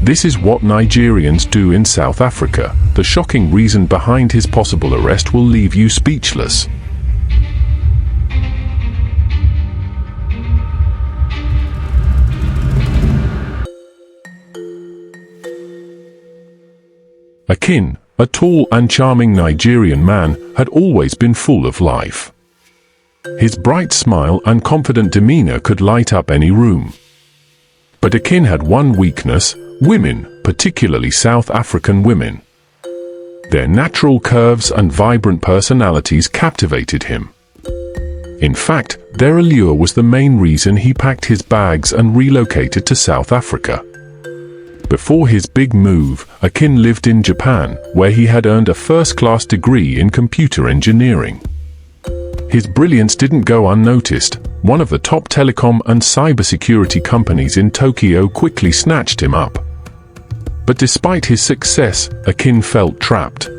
This is what Nigerians do in South Africa. The shocking reason behind his possible arrest will leave you speechless. Akin, a tall and charming Nigerian man, had always been full of life. His bright smile and confident demeanor could light up any room. But Akin had one weakness: women, particularly South African women. Their natural curves and vibrant personalities captivated him. In fact, their allure was the main reason he packed his bags and relocated to South Africa. Before his big move, Akin lived in Japan, where he had earned a first-class degree in computer engineering. His brilliance didn't go unnoticed. One of the top telecom and cybersecurity companies in Tokyo quickly snatched him up. But despite his success, Akin felt trapped.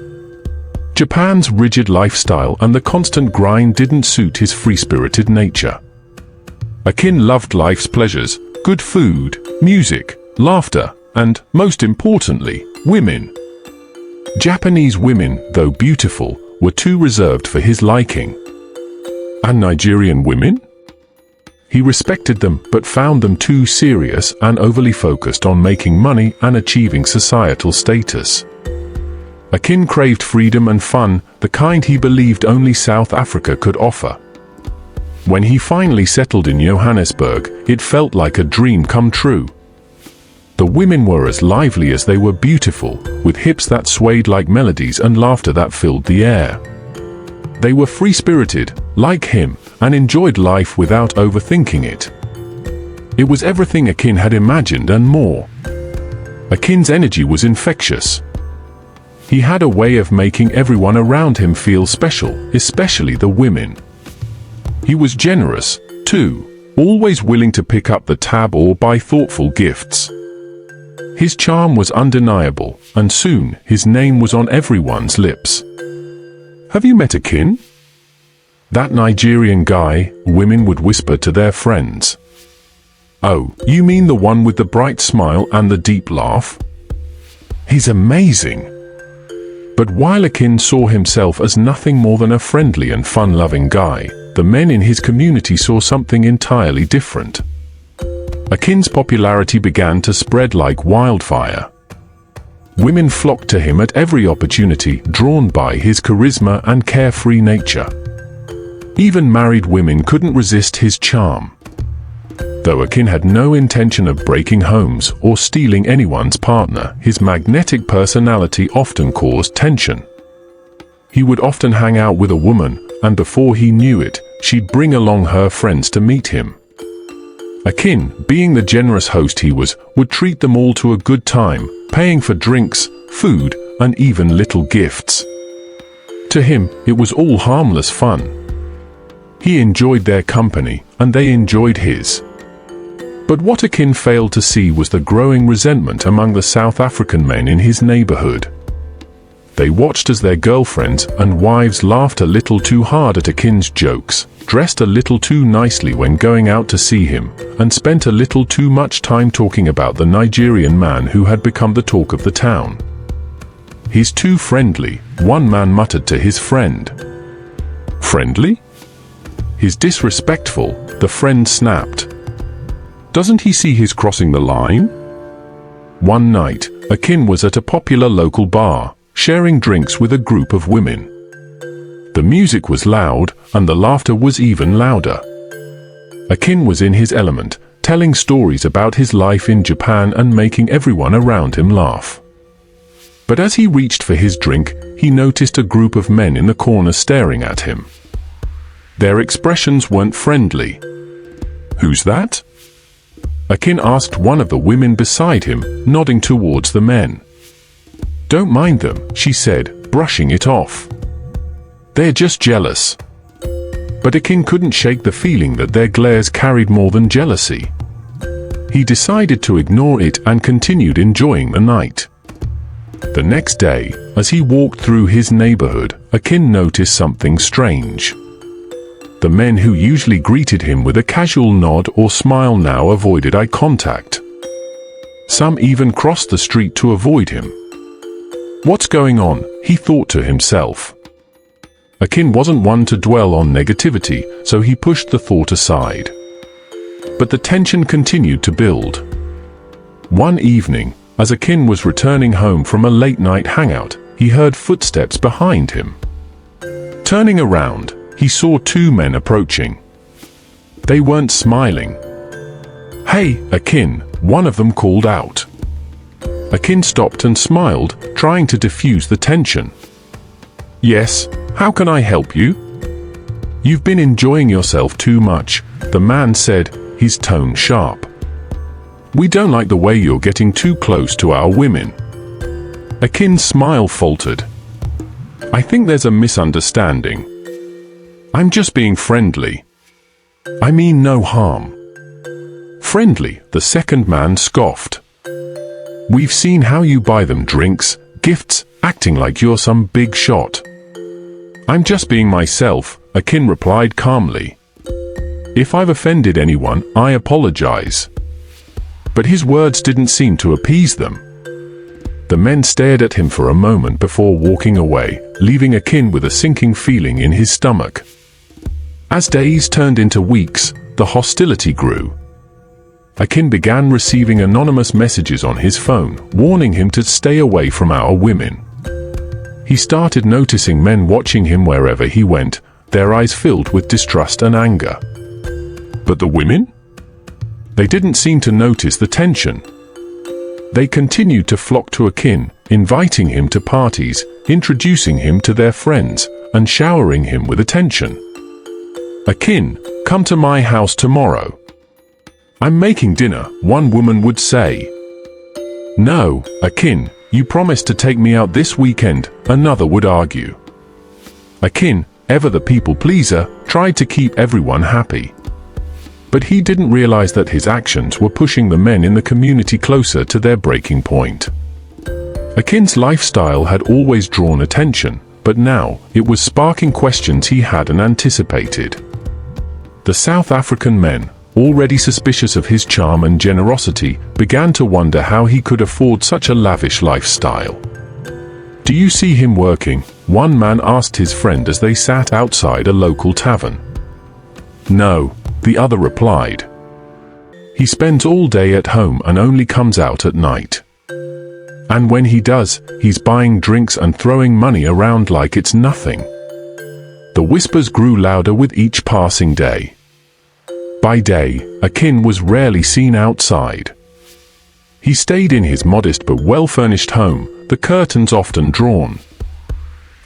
Japan's rigid lifestyle and the constant grind didn't suit his free-spirited nature. Akin loved life's pleasures: good food, music, laughter, and, most importantly, women. Japanese women, though beautiful, were too reserved for his liking. And Nigerian women? He respected them, but found them too serious and overly focused on making money and achieving societal status. Akin craved freedom and fun, the kind he believed only South Africa could offer. When he finally settled in Johannesburg, it felt like a dream come true. The women were as lively as they were beautiful, with hips that swayed like melodies and laughter that filled the air. They were free-spirited, like him, and enjoyed life without overthinking it. It was everything Akin had imagined and more. Akin's energy was infectious. He had a way of making everyone around him feel special, especially the women. He was generous, too, always willing to pick up the tab or buy thoughtful gifts. His charm was undeniable, and soon his name was on everyone's lips. "Have you met Akin? That Nigerian guy," women would whisper to their friends. "Oh, you mean the one with the bright smile and the deep laugh? He's amazing." But while Akin saw himself as nothing more than a friendly and fun-loving guy, the men in his community saw something entirely different. Akin's popularity began to spread like wildfire. Women flocked to him at every opportunity, drawn by his charisma and carefree nature. Even married women couldn't resist his charm. Though Akin had no intention of breaking homes or stealing anyone's partner, his magnetic personality often caused tension. He would often hang out with a woman, and before he knew it, she'd bring along her friends to meet him. Akin, being the generous host he was, would treat them all to a good time, paying for drinks, food, and even little gifts. To him, it was all harmless fun. He enjoyed their company, and they enjoyed his. But what Akin failed to see was the growing resentment among the South African men in his neighborhood. They watched as their girlfriends and wives laughed a little too hard at Akin's jokes, dressed a little too nicely when going out to see him, and spent a little too much time talking about the Nigerian man who had become the talk of the town. "He's too friendly," one man muttered to his friend. "Friendly? He's disrespectful," the friend snapped. "Doesn't he see he's crossing the line?" One night, Akin was at a popular local bar, sharing drinks with a group of women. The music was loud, and the laughter was even louder. Akin was in his element, telling stories about his life in Japan and making everyone around him laugh. But as he reached for his drink, he noticed a group of men in the corner staring at him. Their expressions weren't friendly. "Who's that?" Akin asked one of the women beside him, nodding towards the men. "Don't mind them," she said, brushing it off. "They're just jealous." But Akin couldn't shake the feeling that their glares carried more than jealousy. He decided to ignore it and continued enjoying the night. The next day, as he walked through his neighborhood, Akin noticed something strange. The men who usually greeted him with a casual nod or smile now avoided eye contact. Some even crossed the street to avoid him. What's going on? He thought to himself. Akin wasn't one to dwell on negativity, so he pushed the thought aside. But the tension continued to build. One evening, as Akin was returning home from a late-night hangout, he heard footsteps behind him. Turning around, he saw two men approaching. They weren't smiling. "Hey, Akin," one of them called out. Akin stopped and smiled, trying to diffuse the tension. "Yes, how can I help you?" "You've been enjoying yourself too much," the man said, his tone sharp. "We don't like the way you're getting too close to our women." Akin's smile faltered. "I think there's a misunderstanding. I'm just being friendly. I mean no harm." "Friendly," the second man scoffed. "We've seen how you buy them drinks, gifts, acting like you're some big shot." "I'm just being myself," Akin replied calmly. "If I've offended anyone, I apologize." But his words didn't seem to appease them. The men stared at him for a moment before walking away, leaving Akin with a sinking feeling in his stomach. As days turned into weeks, the hostility grew. Akin began receiving anonymous messages on his phone, warning him to stay away from our women. He started noticing men watching him wherever he went, their eyes filled with distrust and anger. But the women? They didn't seem to notice the tension. They continued to flock to Akin, inviting him to parties, introducing him to their friends, and showering him with attention. "Akin, come to my house tomorrow. I'm making dinner," one woman would say. "No, Akin, you promised to take me out this weekend," another would argue. Akin, ever the people pleaser, tried to keep everyone happy. But he didn't realize that his actions were pushing the men in the community closer to their breaking point. Akin's lifestyle had always drawn attention, but now it was sparking questions he hadn't anticipated. The South African men, already suspicious of his charm and generosity, began to wonder how he could afford such a lavish lifestyle. "Do you see him working?" one man asked his friend as they sat outside a local tavern. "No," the other replied. "He spends all day at home and only comes out at night. And when he does, he's buying drinks and throwing money around like it's nothing." The whispers grew louder with each passing day. By day, Akin was rarely seen outside. He stayed in his modest but well-furnished home, the curtains often drawn.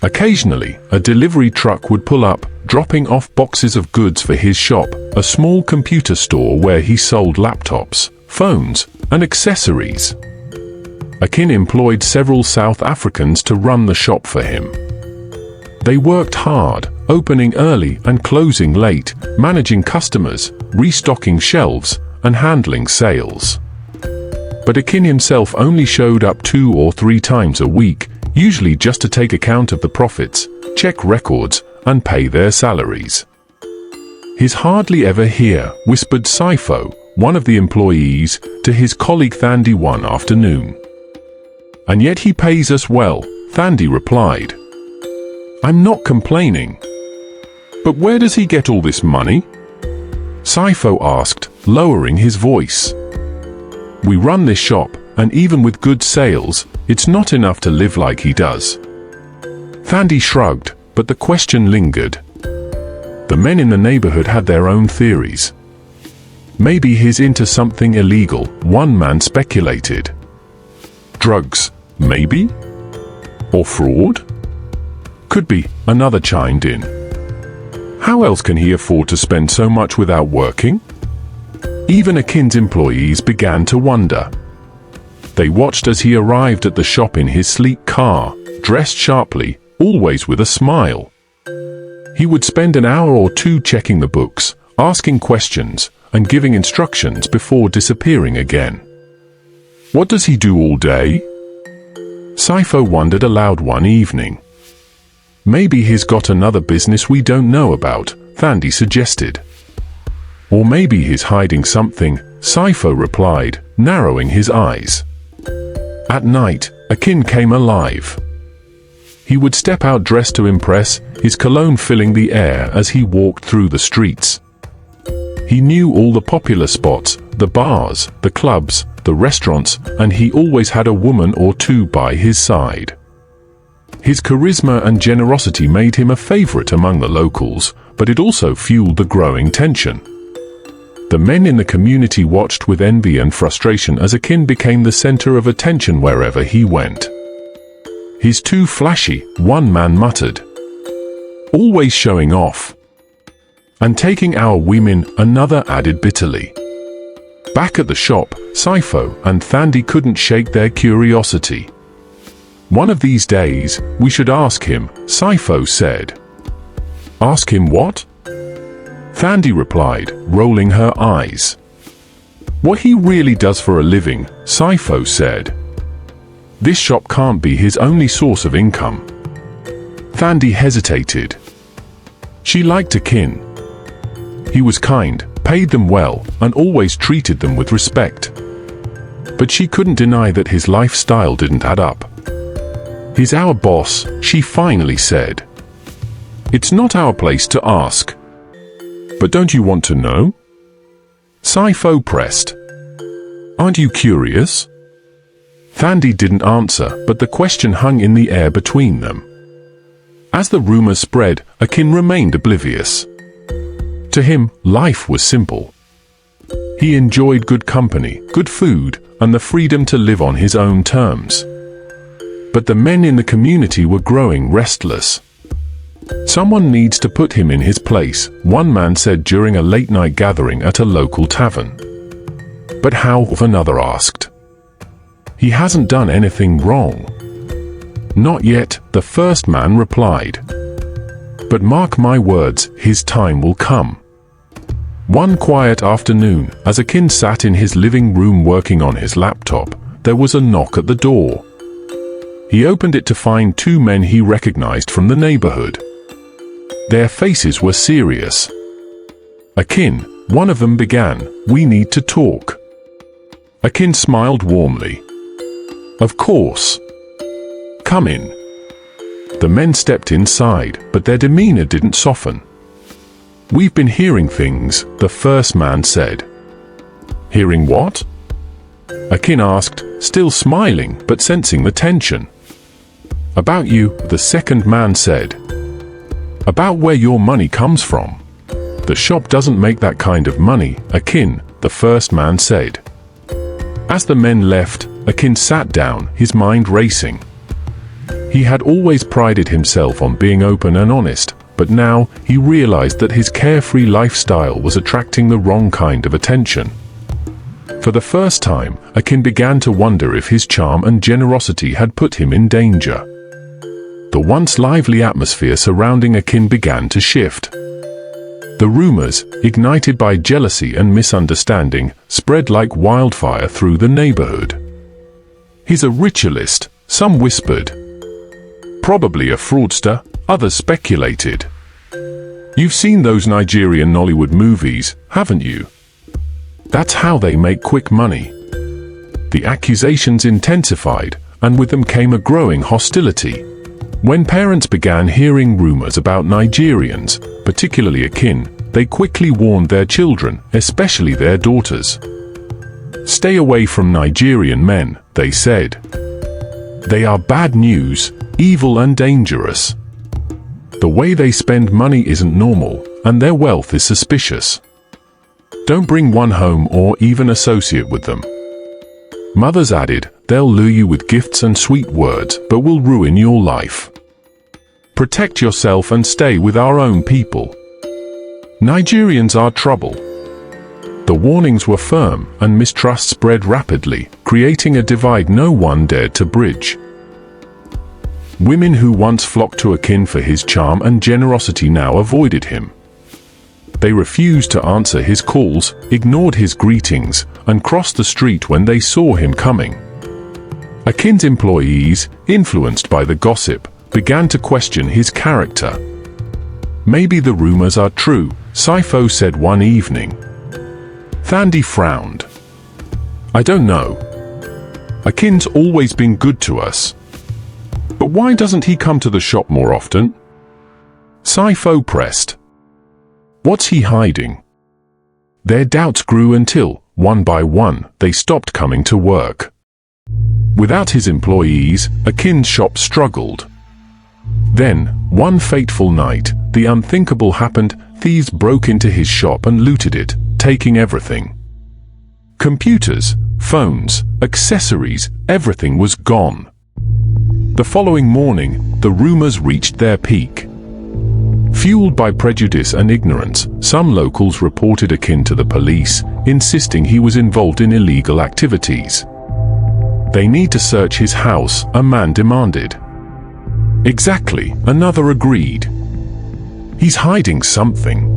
Occasionally, a delivery truck would pull up, dropping off boxes of goods for his shop, a small computer store where he sold laptops, phones, and accessories. Akin employed several South Africans to run the shop for him. They worked hard, opening early and closing late, managing customers, restocking shelves, and handling sales. But Akin himself only showed up 2 or 3 times a week, usually just to take account of the profits, check records, and pay their salaries. "He's hardly ever here," whispered Sifo, one of the employees, to his colleague Thandi one afternoon. "And yet he pays us well," Thandi replied. "I'm not complaining. But where does he get all this money?" Sifo asked, lowering his voice. "We run this shop, and even with good sales, it's not enough to live like he does." Thandi shrugged, but the question lingered. The men in the neighborhood had their own theories. "Maybe he's into something illegal," one man speculated. "Drugs, maybe? Or fraud?" "Could be," another chimed in. "How else can he afford to spend so much without working?" Even Akin's employees began to wonder. They watched as he arrived at the shop in his sleek car, dressed sharply, always with a smile. He would spend an hour or 2 checking the books, asking questions, and giving instructions before disappearing again. "What does he do all day?" Sifo wondered aloud one evening. "Maybe he's got another business we don't know about," Thandi suggested. "Or maybe he's hiding something, Sipho replied, narrowing his eyes. At night, Akin came alive. He would step out dressed to impress, his cologne filling the air as he walked through the streets. He knew all the popular spots, the bars, the clubs, the restaurants, and he always had a woman or two by his side. His charisma and generosity made him a favorite among the locals, but it also fueled the growing tension. The men in the community watched with envy and frustration as Akin became the center of attention wherever he went. "He's too flashy," one man muttered. "Always showing off. And taking our women," another added bitterly. Back at the shop, Sipho and Thandi couldn't shake their curiosity. "One of these days, we should ask him," Sipho said. "Ask him what?" Thandi replied, rolling her eyes. "What he really does for a living," Sipho said. "This shop can't be his only source of income." Thandi hesitated. She liked Akin. He was kind, paid them well, and always treated them with respect. But she couldn't deny that his lifestyle didn't add up. "He's our boss," she finally said. "It's not our place to ask." "But don't you want to know?" Sipho pressed. "Aren't you curious?" Thandi didn't answer, but the question hung in the air between them. As the rumors spread, Akin remained oblivious. To him, life was simple. He enjoyed good company, good food, and the freedom to live on his own terms. But the men in the community were growing restless. "Someone needs to put him in his place," one man said during a late-night gathering at a local tavern. "But how?" another asked. "He hasn't done anything wrong." "Not yet," the first man replied. "But mark my words, his time will come." One quiet afternoon, as Akin sat in his living room working on his laptop, there was a knock at the door. He opened it to find two men he recognized from the neighborhood. Their faces were serious. "Akin," one of them began, "we need to talk." Akin smiled warmly. "Of course. Come in." The men stepped inside, but their demeanor didn't soften. "We've been hearing things," the first man said. "Hearing what?" Akin asked, still smiling but sensing the tension. "About you," the second man said. "About where your money comes from." "The shop doesn't make that kind of money, Akin," the first man said. As the men left, Akin sat down, his mind racing. He had always prided himself on being open and honest, but now he realized that his carefree lifestyle was attracting the wrong kind of attention. For the first time, Akin began to wonder if his charm and generosity had put him in danger. The once lively atmosphere surrounding Akin began to shift. The rumors, ignited by jealousy and misunderstanding, spread like wildfire through the neighborhood. "He's a ritualist," some whispered. "Probably a fraudster," others speculated. "You've seen those Nigerian Nollywood movies, haven't you? That's how they make quick money." The accusations intensified, and with them came a growing hostility. When parents began hearing rumors about Nigerians, particularly Akin, they quickly warned their children, especially their daughters. "Stay away from Nigerian men," they said. "They are bad news, evil and dangerous. The way they spend money isn't normal, and their wealth is suspicious. Don't bring one home or even associate with them." Mothers added, "They'll lure you with gifts and sweet words, but will ruin your life. Protect yourself and stay with our own people. Nigerians are trouble." The warnings were firm, and mistrust spread rapidly, creating a divide no one dared to bridge. Women who once flocked to Akin for his charm and generosity now avoided him. They refused to answer his calls, ignored his greetings, and crossed the street when they saw him coming. Akin's employees, influenced by the gossip, began to question his character. "Maybe the rumors are true," Sipho said one evening. Thandi frowned. I don't know. Akin's always been good to us. But why doesn't he come to the shop more often? Sifo pressed. What's he hiding? Their doubts grew until, one by one, they stopped coming to work. Without his employees, Akin's shop struggled. Then, one fateful night, the unthinkable happened. Thieves broke into his shop and looted it, taking everything. Computers, phones, accessories, everything was gone. The following morning, the rumors reached their peak. Fueled by prejudice and ignorance, some locals reported Akin to the police, insisting he was involved in illegal activities. They need to search his house, a man demanded. Exactly, another agreed. He's hiding something.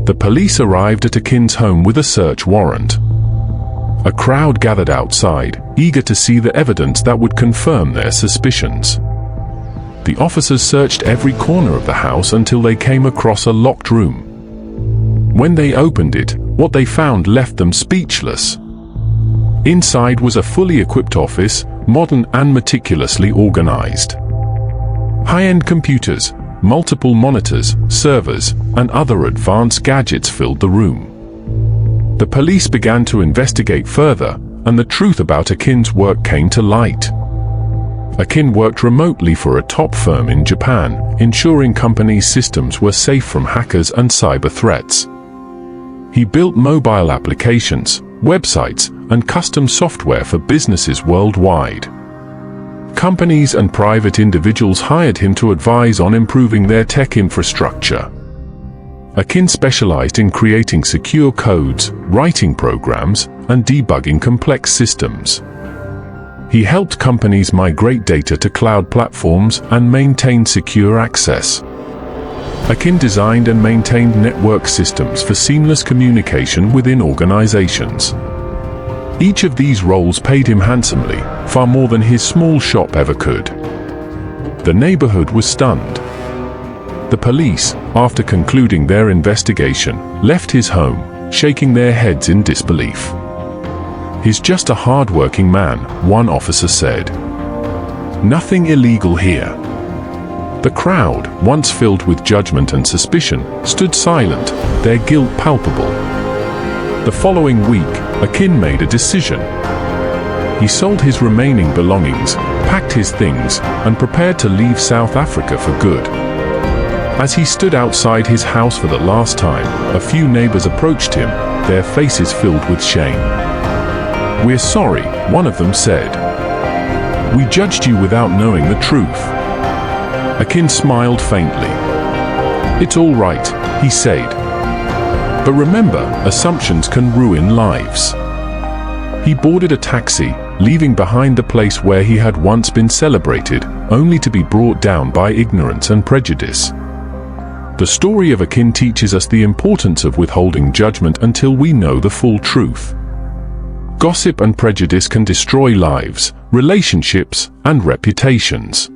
The police arrived at Akin's home with a search warrant. A crowd gathered outside, eager to see the evidence that would confirm their suspicions. The officers searched every corner of the house until they came across a locked room. When they opened it, what they found left them speechless. Inside was a fully equipped office, modern and meticulously organized. High-end computers, multiple monitors, servers, and other advanced gadgets filled the room. The police began to investigate further, and the truth about Akin's work came to light. Akin worked remotely for a top firm in Japan, ensuring companies' systems were safe from hackers and cyber threats. He built mobile applications, websites, and custom software for businesses worldwide. Companies and private individuals hired him to advise on improving their tech infrastructure. Akin specialized in creating secure codes, writing programs, and debugging complex systems. He helped companies migrate data to cloud platforms and maintain secure access. Akin designed and maintained network systems for seamless communication within organizations. Each of these roles paid him handsomely, far more than his small shop ever could. The neighborhood was stunned. The police, after concluding their investigation, left his home, shaking their heads in disbelief. He's just a hard-working man, one officer said. Nothing illegal here. The crowd, once filled with judgment and suspicion, stood silent, their guilt palpable. The following week, Akin made a decision. He sold his remaining belongings, packed his things, and prepared to leave South Africa for good. As he stood outside his house for the last time, a few neighbors approached him, their faces filled with shame. "We're sorry," one of them said. "We judged you without knowing the truth." Akin smiled faintly. "It's all right," he said. "But remember, assumptions can ruin lives." He boarded a taxi, leaving behind the place where he had once been celebrated, only to be brought down by ignorance and prejudice. The story of Akin teaches us the importance of withholding judgment until we know the full truth. Gossip and prejudice can destroy lives, relationships, and reputations.